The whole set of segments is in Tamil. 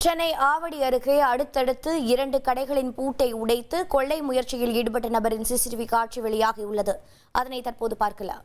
சென்னை ஆவடி அருகே அடுத்தடுத்து 2 கடைகளின் பூட்டை உடைத்து கொள்ளை முயற்சியில் ஈடுபட்ட நபரின் சிசிடிவி காட்சி வெளியாகியுள்ளது. அதனை தற்போது பார்க்கலாம்.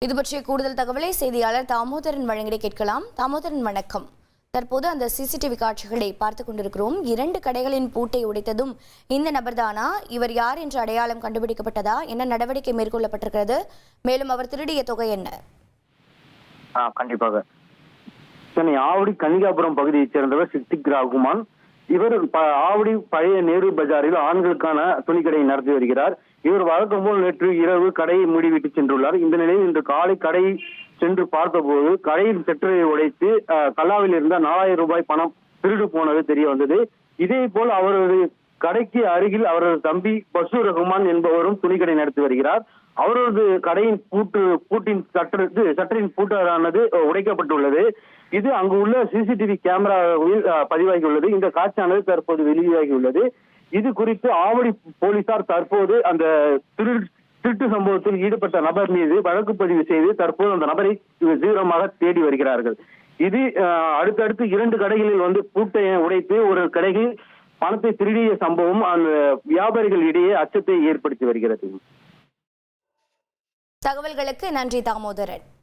இது பற்றிய கூடுதல் தகவலை செய்தியாளர் தாமோதரன் வழங்கிட கேட்கலாம். தாமோதரன், வணக்கம். தற்போது அந்த சிசிடிவி காட்சிகளை பார்த்துக் கொண்டிருக்கிறோம். 2 கடைகளின் பூட்டை உடைத்ததும் இந்த நபர்தானா? இவர் யார் என்ற அடையாளம் கண்டுபிடிக்கப்பட்டதா? என்ன நடவடிக்கை மேற்கொள்ளப்பட்டிருக்கிறது? மேலும் அவர் திருடிய தொகை என்ன? கண்டிப்பாக சென்னை ஆவடி கன்னிகாபுரம் பகுதியைச் சேர்ந்தவர் சித்திக் ரகுமான். இவர் ஆவடி பழைய நேரு பஜாரில் ஆண்களுக்கான துணிக்கடையை நடத்தி வருகிறார். இவர் வழக்கம் போல் நேற்று இரவு கடையை மூடிவிட்டு சென்றுள்ளார். இந்த நிலையில் இன்று காலை கடையை சென்று பார்த்தபோது கடையின் செட்டரை உடைத்து கல்லாவில் இருந்த 4000 ரூபாய் பணம் திருடு போனது தெரிய வந்தது. இதே போல் அவரது கடைக்கு அருகில் அவரது தம்பி பசூர் ரகுமான் என்பவரும் துணிக்கடை நடத்தி வருகிறார். அவரது கடையின் பூட்டின் சட்டரின் பூட்டானது உடைக்கப்பட்டுள்ளது. இது அங்கு உள்ள சிசிடிவி கேமராவில் பதிவாகியுள்ளது. இந்த காட்சியானது தற்போது வெளியாகியுள்ளது. இது குறித்து ஆவடி போலீசார் தற்போது அந்த திருட்டு சம்பவத்தில் ஈடுபட்ட நபர் மீது வழக்கு பதிவு செய்து தற்போது அந்த நபரை தீவிரமாக தேடி வருகிறார்கள். இது அடுத்தடுத்து 2 கடைகளில் பூட்டை உடைத்து ஒரு கடையில் பணத்தை திருடிய சம்பவம் அந்த வியாபாரிகள் இடையே அச்சத்தை ஏற்படுத்தி வருகிறது. தகவல்களுக்கு நன்றி தாமோதரன்.